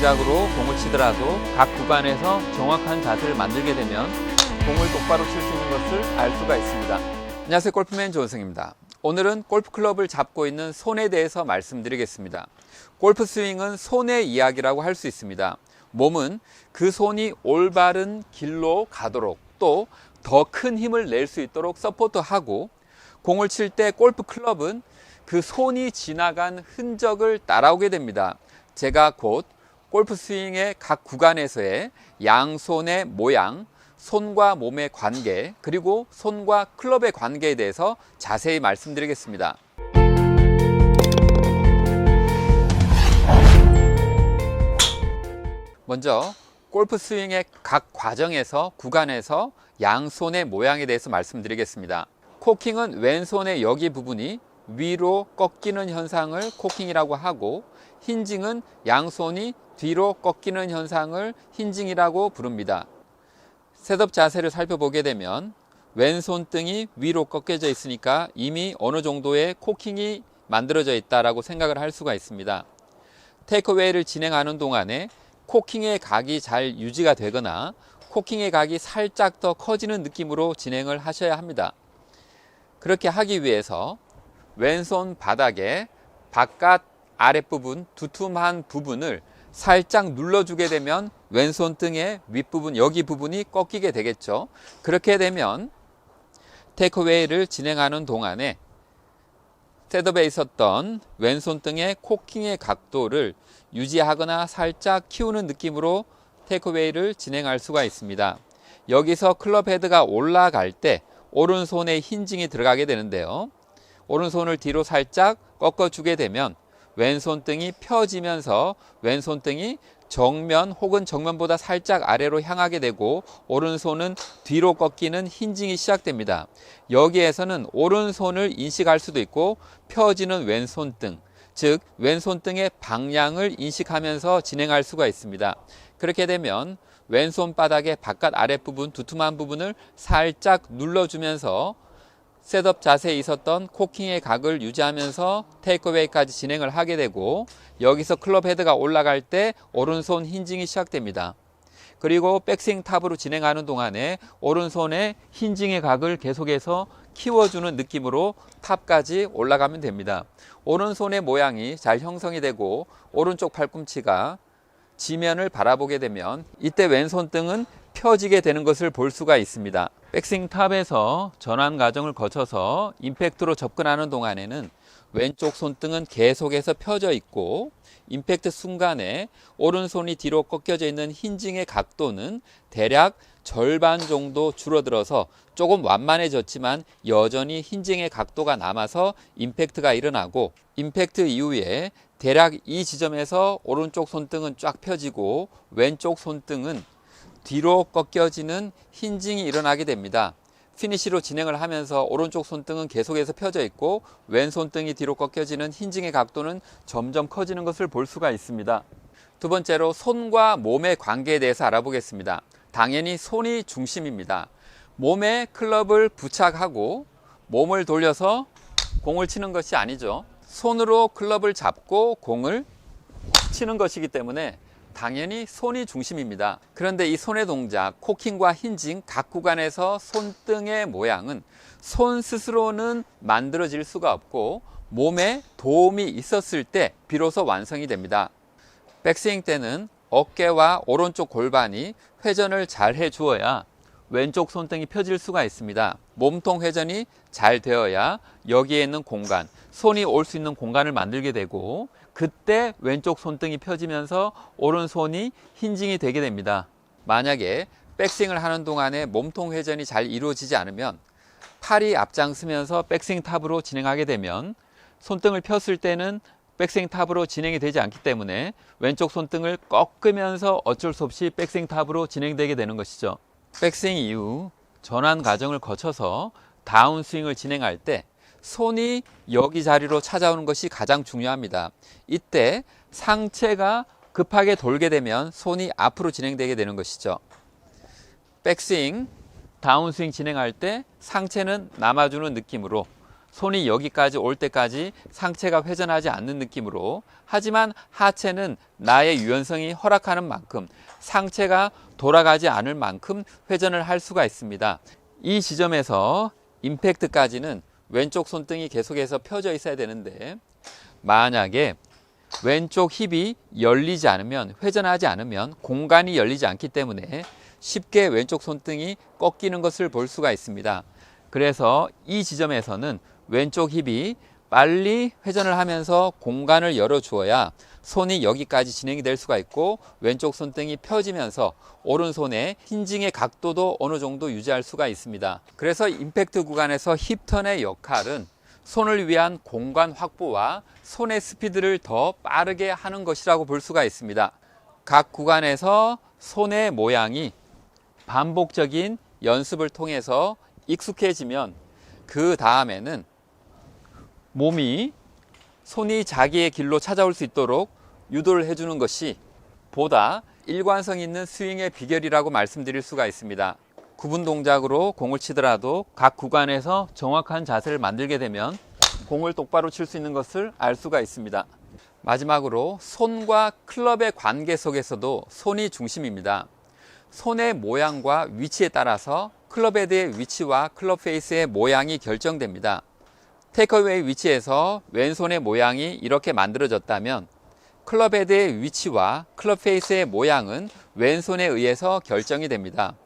동작으로 공을 치더라도 각 구간에서 정확한 자세를 만들게 되면 공을 똑바로 칠 수 있는 것을 알 수가 있습니다. 안녕하세요, 골프맨 조은승입니다. 오늘은 골프클럽을 잡고 있는 손에 대해서 말씀드리겠습니다. 골프 스윙은 손의 이야기라고 할 수 있습니다. 몸은 그 손이 올바른 길로 가도록 또 더 큰 힘을 낼 수 있도록 서포트하고, 공을 칠 때 골프클럽은 그 손이 지나간 흔적을 따라오게 됩니다. 제가 곧 골프 스윙의 각 구간에서의 양손의 모양, 손과 몸의 관계, 그리고 손과 클럽의 관계에 대해서 자세히 말씀드리겠습니다. 먼저 골프 스윙의 각 과정에서 구간에서 양손의 모양에 대해서 말씀드리겠습니다. 코킹은 왼손의 여기 부분이 위로 꺾이는 현상을 코킹이라고 하고, 힌징은 양손이 뒤로 꺾이는 현상을 힌징이라고 부릅니다. 셋업 자세를 살펴보게 되면 왼손등이 위로 꺾여져 있으니까 이미 어느 정도의 코킹이 만들어져 있다고 생각을 할 수가 있습니다. 테이크어웨이를 진행하는 동안에 코킹의 각이 잘 유지가 되거나 코킹의 각이 살짝 더 커지는 느낌으로 진행을 하셔야 합니다. 그렇게 하기 위해서 왼손 바닥에 바깥 아랫부분 두툼한 부분을 살짝 눌러주게 되면 왼손 등의 윗부분, 여기 부분이 꺾이게 되겠죠. 그렇게 되면 테이크어웨이를 진행하는 동안에 셋업에 있었던 왼손 등의 코킹의 각도를 유지하거나 살짝 키우는 느낌으로 테이크어웨이를 진행할 수가 있습니다. 여기서 클럽 헤드가 올라갈 때 오른손에 힌징이 들어가게 되는데요. 오른손을 뒤로 살짝 꺾어주게 되면 왼손등이 펴지면서 왼손등이 정면 혹은 정면보다 살짝 아래로 향하게 되고, 오른손은 뒤로 꺾이는 힌징이 시작됩니다. 여기에서는 오른손을 인식할 수도 있고 펴지는 왼손등, 즉 왼손등의 방향을 인식하면서 진행할 수가 있습니다. 그렇게 되면 왼손 바닥의 바깥 아랫부분 두툼한 부분을 살짝 눌러주면서 셋업 자세에 있었던 코킹의 각을 유지하면서 테이크어웨이까지 진행을 하게 되고, 여기서 클럽 헤드가 올라갈 때 오른손 힌징이 시작됩니다. 그리고 백스윙 탑으로 진행하는 동안에 오른손의 힌징의 각을 계속해서 키워주는 느낌으로 탑까지 올라가면 됩니다. 오른손의 모양이 잘 형성이 되고 오른쪽 팔꿈치가 지면을 바라보게 되면 이때 왼손등은 펴지게 되는 것을 볼 수가 있습니다. 백스윙 탑에서 전환 과정을 거쳐서 임팩트로 접근하는 동안에는 왼쪽 손등은 계속해서 펴져 있고, 임팩트 순간에 오른손이 뒤로 꺾여져 있는 힌징의 각도는 대략 절반 정도 줄어들어서 조금 완만해졌지만 여전히 힌징의 각도가 남아서 임팩트가 일어나고, 임팩트 이후에 대략 이 지점에서 오른쪽 손등은 쫙 펴지고 왼쪽 손등은 뒤로 꺾여지는 힌징이 일어나게 됩니다. 피니시로 진행을 하면서 오른쪽 손등은 계속해서 펴져 있고 왼손등이 뒤로 꺾여지는 힌징의 각도는 점점 커지는 것을 볼 수가 있습니다. 두 번째로 손과 몸의 관계에 대해서 알아보겠습니다. 당연히 손이 중심입니다. 몸에 클럽을 부착하고 몸을 돌려서 공을 치는 것이 아니죠. 손으로 클럽을 잡고 공을 치는 것이기 때문에 당연히 손이 중심입니다. 그런데 이 손의 동작, 코킹과 힌징 각 구간에서 손등의 모양은 손 스스로는 만들어질 수가 없고 몸에 도움이 있었을 때 비로소 완성이 됩니다. 백스윙 때는 어깨와 오른쪽 골반이 회전을 잘 해주어야 왼쪽 손등이 펴질 수가 있습니다. 몸통 회전이 잘 되어야 여기에 있는 공간, 손이 올 수 있는 공간을 만들게 되고, 그때 왼쪽 손등이 펴지면서 오른손이 힌징이 되게 됩니다. 만약에 백스윙을 하는 동안에 몸통 회전이 잘 이루어지지 않으면 팔이 앞장서면서 백스윙 탑으로 진행하게 되면 손등을 폈을 때는 백스윙 탑으로 진행이 되지 않기 때문에 왼쪽 손등을 꺾으면서 어쩔 수 없이 백스윙 탑으로 진행되게 되는 것이죠. 백스윙 이후 전환 과정을 거쳐서 다운스윙을 진행할 때 손이 여기 자리로 찾아오는 것이 가장 중요합니다. 이때 상체가 급하게 돌게 되면 손이 앞으로 진행되게 되는 것이죠. 백스윙, 다운스윙 진행할 때 상체는 남아주는 느낌으로 손이 여기까지 올 때까지 상체가 회전하지 않는 느낌으로, 하지만 하체는 나의 유연성이 허락하는 만큼 상체가 돌아가지 않을 만큼 회전을 할 수가 있습니다. 이 지점에서 임팩트까지는 왼쪽 손등이 계속해서 펴져 있어야 되는데, 만약에 왼쪽 힙이 열리지 않으면, 회전하지 않으면 공간이 열리지 않기 때문에 쉽게 왼쪽 손등이 꺾이는 것을 볼 수가 있습니다. 그래서 이 지점에서는 왼쪽 힙이 빨리 회전을 하면서 공간을 열어주어야 손이 여기까지 진행이 될 수가 있고, 왼쪽 손등이 펴지면서 오른손의 힌징의 각도도 어느 정도 유지할 수가 있습니다. 그래서 임팩트 구간에서 힙턴의 역할은 손을 위한 공간 확보와 손의 스피드를 더 빠르게 하는 것이라고 볼 수가 있습니다. 각 구간에서 손의 모양이 반복적인 연습을 통해서 익숙해지면 그 다음에는 몸이 손이 자기의 길로 찾아올 수 있도록 유도를 해주는 것이 보다 일관성 있는 스윙의 비결이라고 말씀드릴 수가 있습니다. 구분 동작으로 공을 치더라도 각 구간에서 정확한 자세를 만들게 되면 공을 똑바로 칠 수 있는 것을 알 수가 있습니다. 마지막으로 손과 클럽의 관계 속에서도 손이 중심입니다. 손의 모양과 위치에 따라서 클럽 헤드의 위치와 클럽 페이스의 모양이 결정됩니다. 테이크어웨이 위치에서 왼손의 모양이 이렇게 만들어졌다면 클럽 헤드의 위치와 클럽 페이스의 모양은 왼손에 의해서 결정이 됩니다.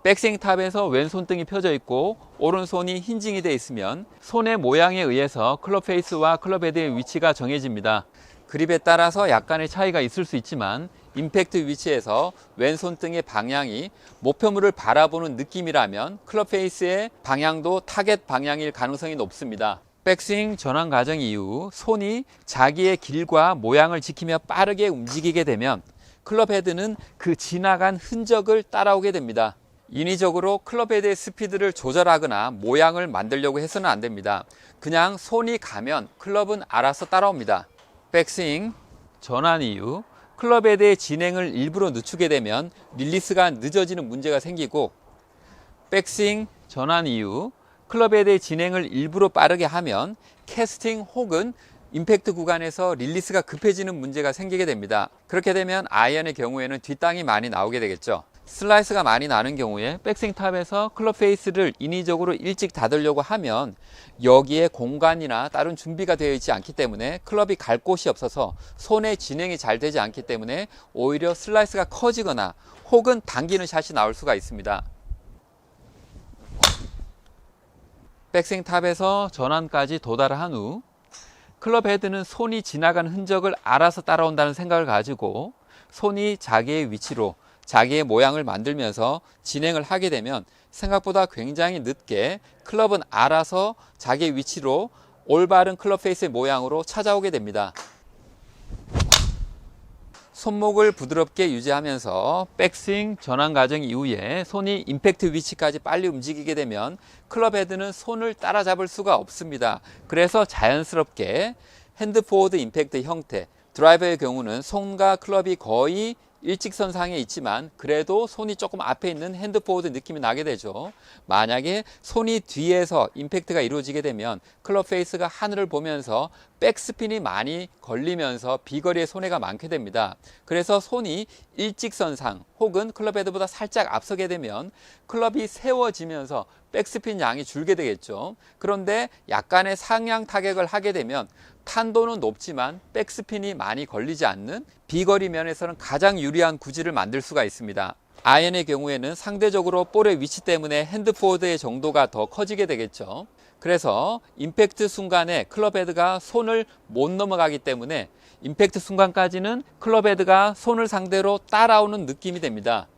백스윙 탑에서 왼손등이 펴져 있고 오른손이 힌징이 되어 있으면 손의 모양에 의해서 클럽 페이스와 클럽 헤드의 위치가 정해집니다. 그립에 따라서 약간의 차이가 있을 수 있지만 임팩트 위치에서 왼손등의 방향이 목표물을 바라보는 느낌이라면 클럽 페이스의 방향도 타겟 방향일 가능성이 높습니다. 백스윙 전환 과정 이후 손이 자기의 길과 모양을 지키며 빠르게 움직이게 되면 클럽 헤드는 그 지나간 흔적을 따라오게 됩니다. 인위적으로 클럽 헤드의 스피드를 조절하거나 모양을 만들려고 해서는 안 됩니다. 그냥 손이 가면 클럽은 알아서 따라옵니다. 백스윙 전환 이후 클럽 헤드의 진행을 일부러 늦추게 되면 릴리스가 늦어지는 문제가 생기고, 백스윙 전환 이후 클럽 헤드의 진행을 일부러 빠르게 하면 캐스팅 혹은 임팩트 구간에서 릴리스가 급해지는 문제가 생기게 됩니다. 그렇게 되면 아이언의 경우에는 뒷땅이 많이 나오게 되겠죠. 슬라이스가 많이 나는 경우에 백스윙 탑에서 클럽 페이스를 인위적으로 일찍 닫으려고 하면 여기에 공간이나 다른 준비가 되어 있지 않기 때문에 클럽이 갈 곳이 없어서 손의 진행이 잘 되지 않기 때문에 오히려 슬라이스가 커지거나 혹은 당기는 샷이 나올 수가 있습니다. 백스윙 탑에서 전환까지 도달한 후 클럽 헤드는 손이 지나간 흔적을 알아서 따라온다는 생각을 가지고 손이 자기의 위치로 자기의 모양을 만들면서 진행을 하게 되면 생각보다 굉장히 늦게 클럽은 알아서 자기의 위치로 올바른 클럽 페이스의 모양으로 찾아오게 됩니다. 손목을 부드럽게 유지하면서 백스윙 전환 과정 이후에 손이 임팩트 위치까지 빨리 움직이게 되면 클럽 헤드는 손을 따라잡을 수가 없습니다. 그래서 자연스럽게 핸드 포워드 임팩트 형태, 드라이버의 경우는 손과 클럽이 거의 일직선상에 있지만 그래도 손이 조금 앞에 있는 핸드 포워드 느낌이 나게 되죠. 만약에 손이 뒤에서 임팩트가 이루어지게 되면 클럽 페이스가 하늘을 보면서 백스핀이 많이 걸리면서 비거리의 손해가 많게 됩니다. 그래서 손이 일직선상 혹은 클럽 헤드보다 살짝 앞서게 되면 클럽이 세워지면서 백스핀 양이 줄게 되겠죠. 그런데 약간의 상향 타격을 하게 되면 탄도는 높지만 백스핀이 많이 걸리지 않는 비거리 면에서는 가장 유리한 구질을 만들 수가 있습니다. 아이언의 경우에는 상대적으로 볼의 위치 때문에 핸드 포워드의 정도가 더 커지게 되겠죠. 그래서 임팩트 순간에 클럽 헤드가 손을 못 넘어가기 때문에 임팩트 순간까지는 클럽 헤드가 손을 상대로 따라오는 느낌이 됩니다.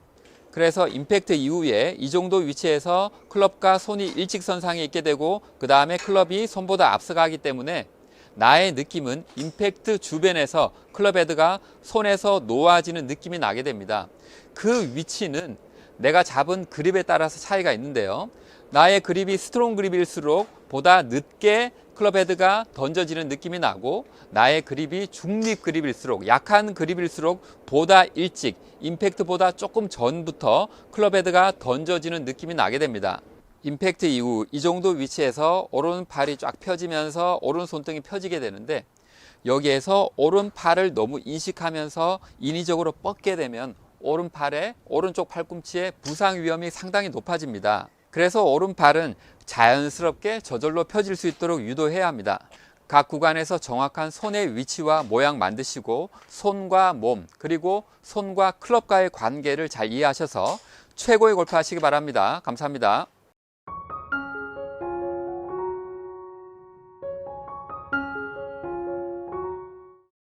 그래서 임팩트 이후에 이 정도 위치에서 클럽과 손이 일직선상에 있게 되고 그 다음에 클럽이 손보다 앞서가기 때문에 나의 느낌은 임팩트 주변에서 클럽 헤드가 손에서 놓아지는 느낌이 나게 됩니다. 그 위치는 내가 잡은 그립에 따라서 차이가 있는데요. 나의 그립이 스트롱 그립일수록 보다 늦게 클럽 헤드가 던져지는 느낌이 나고, 나의 그립이 중립 그립일수록, 약한 그립일수록 보다 일찍 임팩트보다 조금 전부터 클럽 헤드가 던져지는 느낌이 나게 됩니다. 임팩트 이후 이 정도 위치에서 오른팔이 쫙 펴지면서 오른손등이 펴지게 되는데, 여기에서 오른팔을 너무 인식하면서 인위적으로 뻗게 되면 오른팔에 오른쪽 팔꿈치에 부상 위험이 상당히 높아집니다. 그래서 오른팔은 자연스럽게 저절로 펴질 수 있도록 유도해야 합니다. 각 구간에서 정확한 손의 위치와 모양 만드시고 손과 몸 그리고 손과 클럽과의 관계를 잘 이해하셔서 최고의 골프 하시기 바랍니다. 감사합니다.